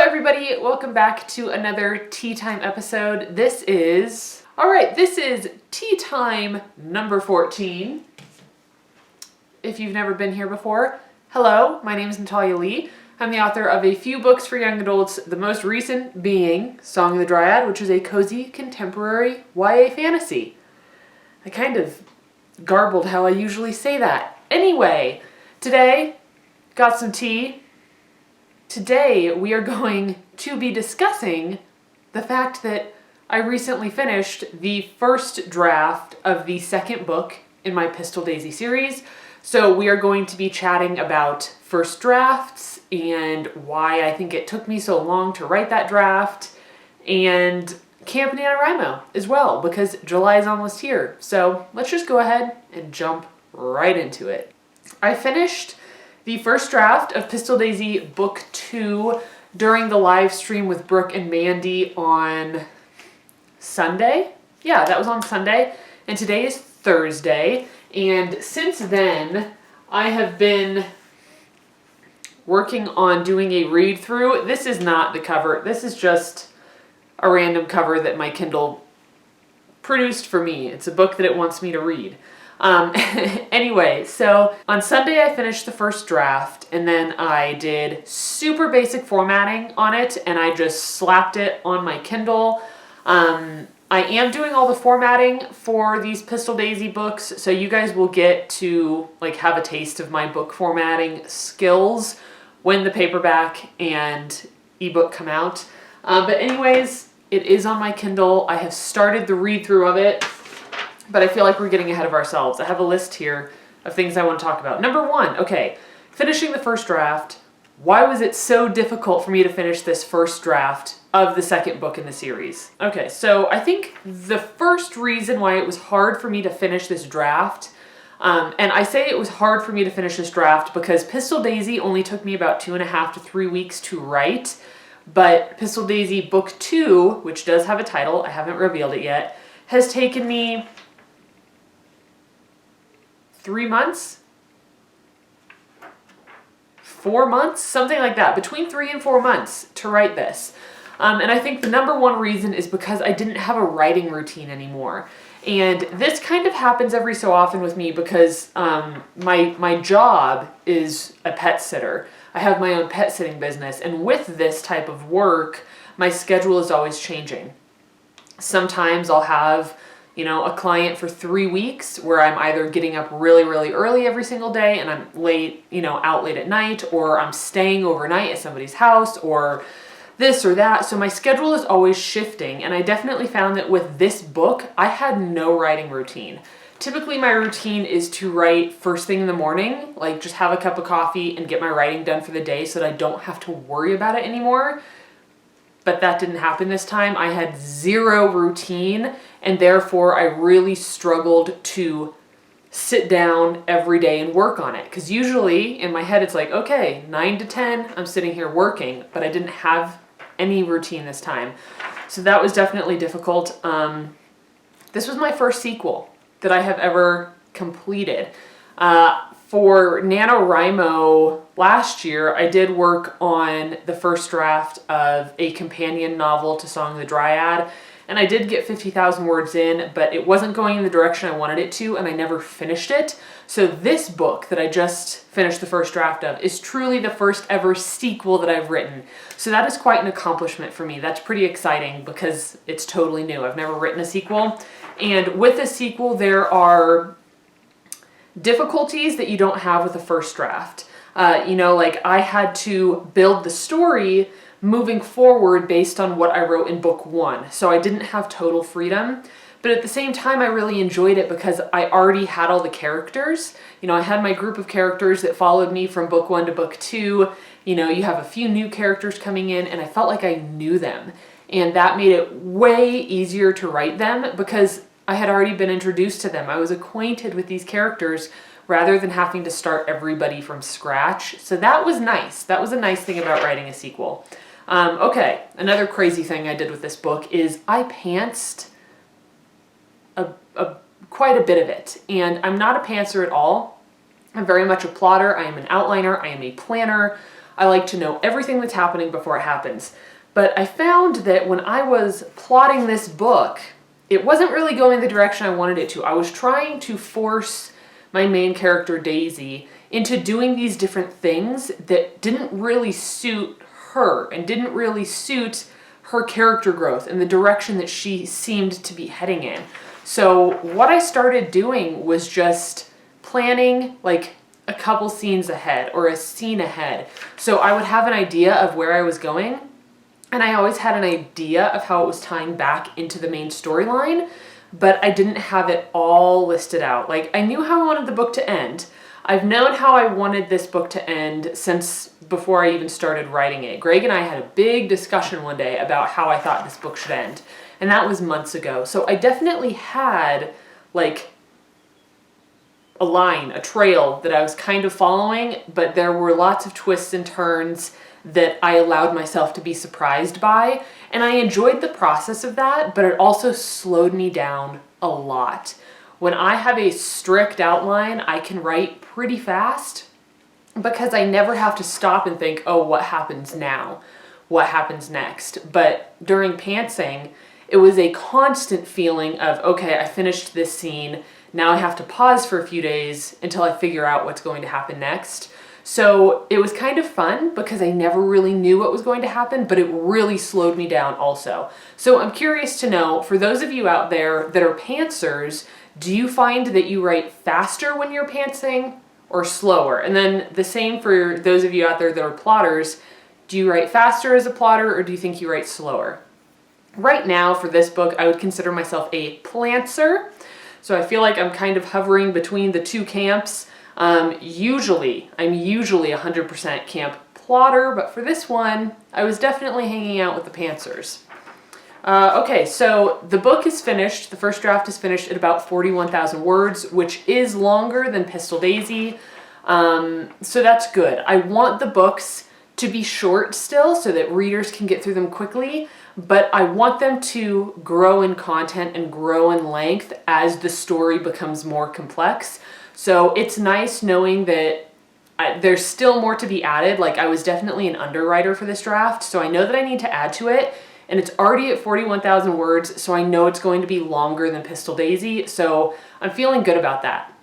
everybody, welcome back to another Tea Time episode. This is Tea Time number 14. If you've never been here before, hello, my name is Natalia Lee. I'm the author of a few books for young adults, the most recent being Song of the Dryad, which is a cozy contemporary YA fantasy. I kind of garbled how I usually say that. Anyway, today, got some tea. Today we are going to be discussing the fact that I recently finished the first draft of the second book in my Pistol Daisy series. So we are going to be chatting about first drafts and why I think it took me so long to write that draft, and Camp NaNoWriMo as well, because July is almost here. So let's just go ahead and jump right into it. I finished the first draft of Pistol Daisy Book 2 during the live stream with Brooke and Mandy on Sunday. Yeah, that was on Sunday. And today is Thursday. And since then, I have been working on doing a read through. This is not the cover. This is just a random cover that my Kindle produced for me. It's a book that it wants me to read. Anyway, so on Sunday I finished the first draft, and then I did super basic formatting on it, and I just slapped it on my Kindle. I am doing all the formatting for these Pistol Daisy books, so you guys will get to have a taste of my book formatting skills when the paperback and ebook come out. But anyways, it is on my Kindle. I have started the read through of it, but I feel like we're getting ahead of ourselves. I have a list here of things I want to talk about. Number one, okay, finishing the first draft. Why was it so difficult for me to finish this first draft of the second book in the series? Okay, so I think the first reason why it was hard for me to finish this draft, and I say it was hard for me to finish this draft because Pistol Daisy only took me about 2.5 to 3 weeks to write, but Pistol Daisy Book 2, which does have a title, I haven't revealed it yet, has taken me 3 months? 4 months? Something like that. Between 3 and 4 months to write this. And I think the number one reason is because I didn't have a writing routine anymore. And this kind of happens every so often with me because my job is a pet sitter. I have my own pet sitting business. And with this type of work, my schedule is always changing. Sometimes I'll have a client for 3 weeks where I'm either getting up really, really early every single day and I'm late, out late at night, or I'm staying overnight at somebody's house, or this or that. So my schedule is always shifting, and I definitely found that with this book, I had no writing routine. Typically my routine is to write first thing in the morning, just have a cup of coffee and get my writing done for the day so that I don't have to worry about it anymore. But that didn't happen this time. I had zero routine, and therefore I really struggled to sit down every day and work on it. Because usually in my head it's like, okay, 9 to 10, I'm sitting here working, but I didn't have any routine this time. So that was definitely difficult. This was my first sequel that I have ever completed. For NaNoWriMo last year, I did work on the first draft of a companion novel to Song of the Dryad, and I did get 50,000 words in, but it wasn't going in the direction I wanted it to, and I never finished it. So this book that I just finished the first draft of is truly the first ever sequel that I've written. So that is quite an accomplishment for me. That's pretty exciting because it's totally new. I've never written a sequel. And with a sequel, there are difficulties that you don't have with a first draft. I had to build the story moving forward based on what I wrote in book 1. So I didn't have total freedom, but at the same time I really enjoyed it because I already had all the characters. I had my group of characters that followed me from book 1 to book 2. You have a few new characters coming in, and I felt like I knew them. And that made it way easier to write them because I had already been introduced to them. I was acquainted with these characters rather than having to start everybody from scratch. So that was nice. That was a nice thing about writing a sequel. Okay, another crazy thing I did with this book is I pantsed quite a bit of it. And I'm not a pantser at all. I'm very much a plotter. I am an outliner. I am a planner. I like to know everything that's happening before it happens. But I found that when I was plotting this book, it wasn't really going the direction I wanted it to. I was trying to force my main character, Daisy, into doing these different things that didn't really suit her and didn't really suit her character growth and the direction that she seemed to be heading in. So what I started doing was just planning like a couple scenes ahead or a scene ahead. So I would have an idea of where I was going, and I always had an idea of how it was tying back into the main storyline, but I didn't have it all listed out. Like, I knew how I wanted the book to end. I've known how I wanted this book to end since before I even started writing it. Greg and I had a big discussion one day about how I thought this book should end, and that was months ago. So I definitely had like a line, a trail that I was kind of following, but there were lots of twists and turns that I allowed myself to be surprised by, and I enjoyed the process of that, but it also slowed me down a lot. When I have a strict outline, I can write pretty fast because I never have to stop and think, oh, what happens now? What happens next? But during pantsing, it was a constant feeling of, okay, I finished this scene. Now I have to pause for a few days until I figure out what's going to happen next. So it was kind of fun because I never really knew what was going to happen, but it really slowed me down also. So I'm curious to know, for those of you out there that are pantsers, do you find that you write faster when you're pantsing or slower? And then the same for those of you out there that are plotters. Do you write faster as a plotter, or do you think you write slower? Right now for this book, I would consider myself a plantser. So I feel like I'm kind of hovering between the two camps. I'm usually 100% camp plotter, but for this one, I was definitely hanging out with the pantsers. Okay, so the book is finished. The first draft is finished at about 41,000 words, which is longer than Pistol Daisy. So that's good. I want the books to be short still so that readers can get through them quickly, but I want them to grow in content and grow in length as the story becomes more complex. So it's nice knowing that there's still more to be added. Like, I was definitely an underwriter for this draft, so I know that I need to add to it. And it's already at 41,000 words, so I know it's going to be longer than Pistol Daisy, so I'm feeling good about that.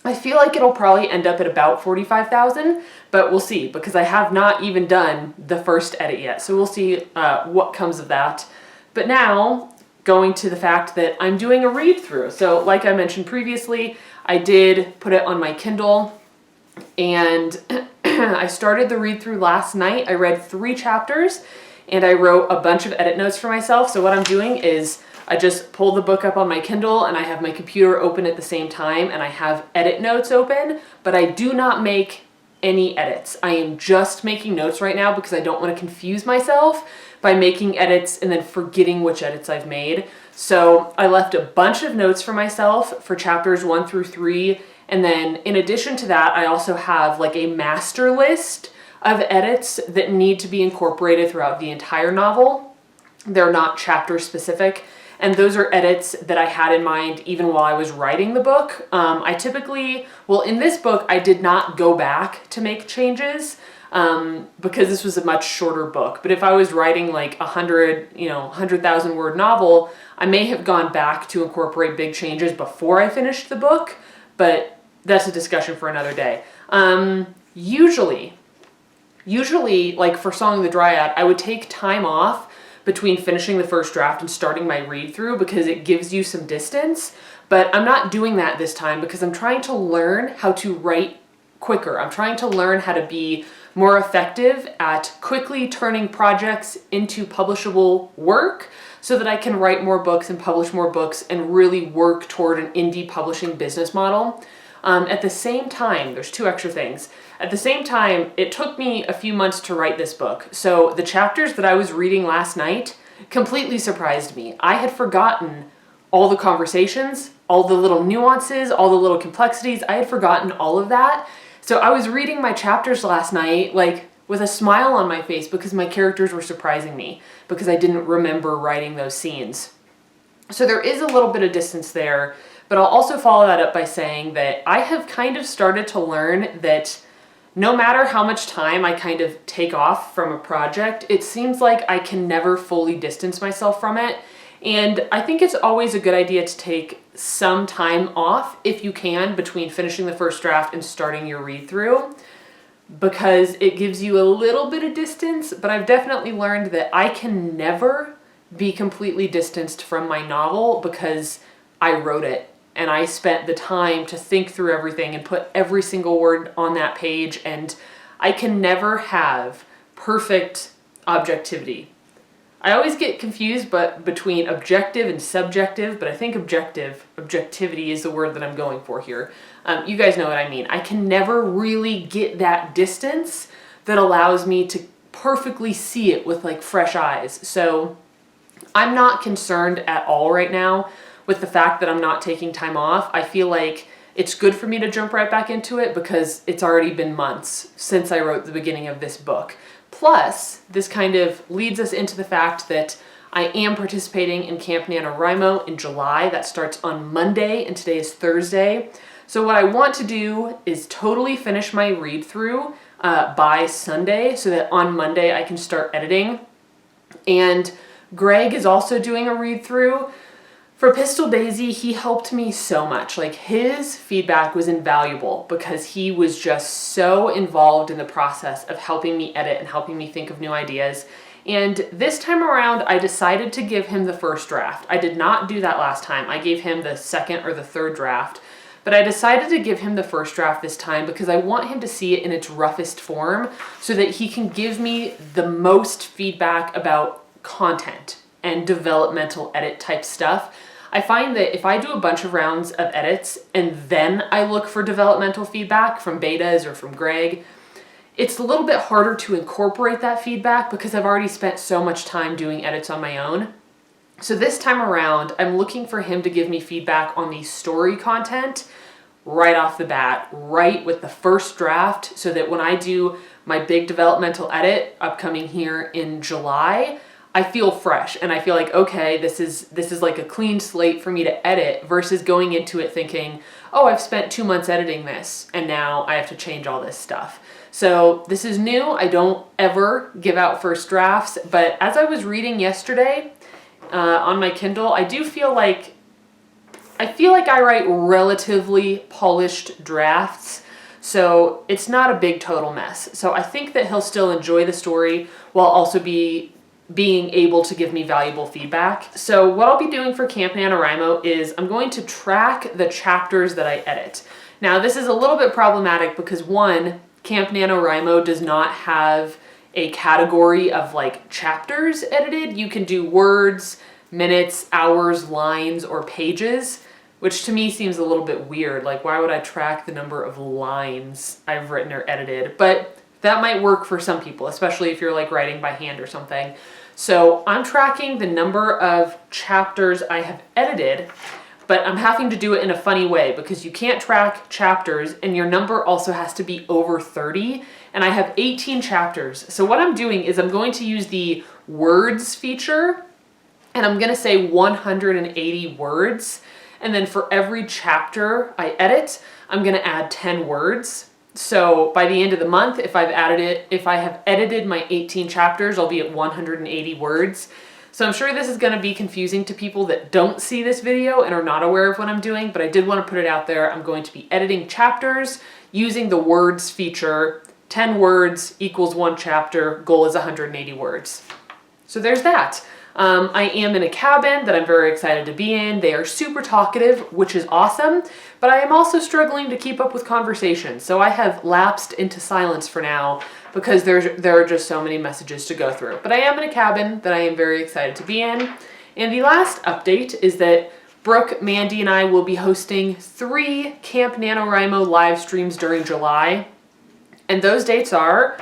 I feel like it'll probably end up at about 45,000, but we'll see, because I have not even done the first edit yet, so we'll see what comes of that. But now, going to the fact that I'm doing a read-through. So like I mentioned previously, I did put it on my Kindle, and I started the read-through last night. I read 3 chapters, and I wrote a bunch of edit notes for myself. So what I'm doing is I just pull the book up on my Kindle, and I have my computer open at the same time, and I have edit notes open, but I do not make any edits. I am just making notes right now because I don't want to confuse myself by making edits and then forgetting which edits I've made. So I left a bunch of notes for myself for chapters 1 through 3. And then in addition to that, I also have like a master list of edits that need to be incorporated throughout the entire novel. They're not chapter specific. And those are edits that I had in mind even while I was writing the book. I typically, well, in this book, I did not go back to make changes because this was a much shorter book. But if I was writing like 100,000 word novel, I may have gone back to incorporate big changes before I finished the book, but that's a discussion for another day. Usually, like for Song of the Dryad, I would take time off between finishing the first draft and starting my read through because it gives you some distance, but I'm not doing that this time because I'm trying to learn how to write quicker. I'm trying to learn how to be more effective at quickly turning projects into publishable work so that I can write more books and publish more books and really work toward an indie publishing business model. At the same time, there's 2 extra things. At the same time, it took me a few months to write this book. So the chapters that I was reading last night completely surprised me. I had forgotten all the conversations, all the little nuances, all the little complexities. I had forgotten all of that. So I was reading my chapters last night, like with a smile on my face because my characters were surprising me because I didn't remember writing those scenes. So there is a little bit of distance there, but I'll also follow that up by saying that I have kind of started to learn that no matter how much time I kind of take off from a project, it seems like I can never fully distance myself from it. And I think it's always a good idea to take some time off, if you can, between finishing the first draft and starting your read through, because it gives you a little bit of distance. But I've definitely learned that I can never be completely distanced from my novel because I wrote it. And I spent the time to think through everything and put every single word on that page, and I can never have perfect objectivity. I always get confused between objective and subjective, but I think objectivity is the word that I'm going for here. You guys know what I mean. I can never really get that distance that allows me to perfectly see it with like fresh eyes. So I'm not concerned at all right now with the fact that I'm not taking time off. I feel like it's good for me to jump right back into it because it's already been months since I wrote the beginning of this book. Plus, this kind of leads us into the fact that I am participating in Camp NaNoWriMo in July. That starts on Monday, and today is Thursday. So what I want to do is totally finish my read through by Sunday so that on Monday I can start editing. And Greg is also doing a read through. For Pistol Daisy, he helped me so much. Like, his feedback was invaluable because he was just so involved in the process of helping me edit and helping me think of new ideas. And this time around, I decided to give him the first draft. I did not do that last time. I gave him the second or the third draft. But I decided to give him the first draft this time because I want him to see it in its roughest form so that he can give me the most feedback about content and developmental edit type stuff. I find that if I do a bunch of rounds of edits and then I look for developmental feedback from betas or from Greg, it's a little bit harder to incorporate that feedback because I've already spent so much time doing edits on my own. So this time around, I'm looking for him to give me feedback on the story content right off the bat, right with the first draft, so that when I do my big developmental edit upcoming here in July, I feel fresh and I feel like, okay, this is like a clean slate for me to edit versus going into it thinking, oh, I've spent 2 months editing this and now I have to change all this stuff. So this is new. I don't ever give out first drafts, but as I was reading yesterday on my Kindle, I feel like I write relatively polished drafts. So it's not a big total mess. So I think that he'll still enjoy the story while also being able to give me valuable feedback. So what I'll be doing for Camp NaNoWriMo is I'm going to track the chapters that I edit. Now this is a little bit problematic because one, Camp NaNoWriMo does not have a category of like chapters edited. You can do words, minutes, hours, lines, or pages, which to me seems a little bit weird. Like, why would I track the number of lines I've written or edited? But that might work for some people, especially if you're like writing by hand or something. So I'm tracking the number of chapters I have edited, but I'm having to do it in a funny way because you can't track chapters and your number also has to be over 30, and I have 18 chapters. So what I'm doing is I'm going to use the words feature and I'm gonna say 180 words. And then for every chapter I edit, I'm gonna add 10 words. So by the end of the month, if I have edited my 18 chapters, I'll be at 180 words. So I'm sure this is gonna be confusing to people that don't see this video and are not aware of what I'm doing, but I did wanna put it out there. I'm going to be editing chapters using the words feature. 10 words equals 1 chapter, goal is 180 words. So there's that. I am in a cabin that I'm very excited to be in. They are super talkative, which is awesome, but I am also struggling to keep up with conversation. So I have lapsed into silence for now because there are just so many messages to go through. But I am in a cabin that I am very excited to be in. And the last update is that Brooke, Mandy, and I will be hosting 3 Camp NaNoWriMo live streams during July. And those dates are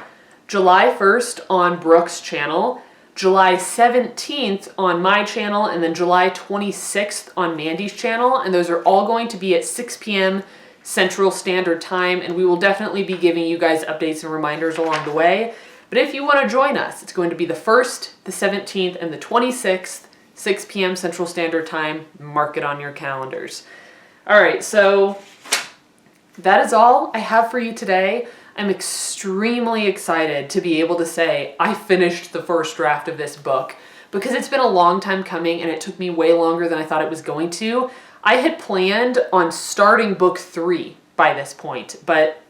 July 1st on Brooke's channel, July 17th on my channel, and then July 26th on Mandy's channel. And those are all going to be at 6 p.m. Central Standard Time. And we will definitely be giving you guys updates and reminders along the way. But if you want to join us, it's going to be the 1st, the 17th, and the 26th, 6 p.m. Central Standard Time. Mark it on your calendars. All right, so that is all I have for you today. I'm extremely excited to be able to say I finished the first draft of this book, because it's been a long time coming and it took me way longer than I thought it was going to. I had planned on starting book 3 by this point, but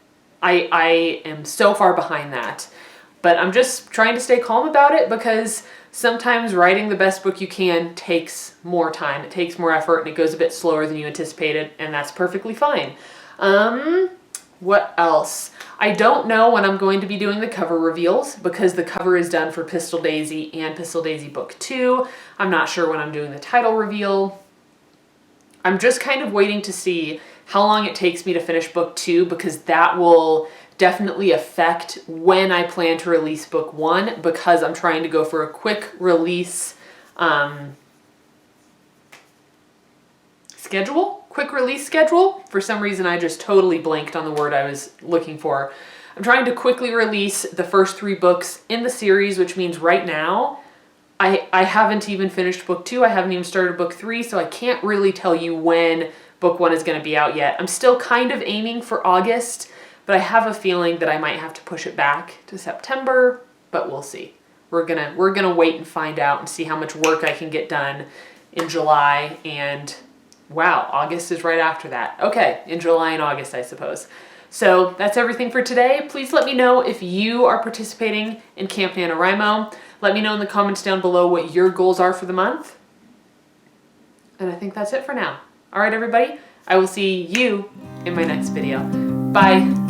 I am so far behind that. But I'm just trying to stay calm about it, because sometimes writing the best book you can takes more time. It takes more effort and it goes a bit slower than you anticipated, and that's perfectly fine. What else? I don't know when I'm going to be doing the cover reveals, because the cover is done for Pistol Daisy and Pistol Daisy Book 2. I'm not sure when I'm doing the title reveal. I'm just kind of waiting to see how long it takes me to finish Book 2, because that will definitely affect when I plan to release Book 1, because I'm trying to go for a quick release schedule. Quick release schedule. For some reason, I just totally blanked on the word I was looking for. I'm trying to quickly release the first 3 books in the series, which means right now, I haven't even finished Book 2. I haven't even started Book 3, so I can't really tell you when Book 1 is going to be out yet. I'm still kind of aiming for August, but I have a feeling that I might have to push it back to September, but we'll see. We're gonna wait and find out and see how much work I can get done in July, and wow, August is right after that. Okay, in July and August, I suppose. So that's everything for today. Please let me know if you are participating in Camp NaNoWriMo. Let me know in the comments down below what your goals are for the month. And I think that's it for now. All right, everybody, I will see you in my next video. Bye.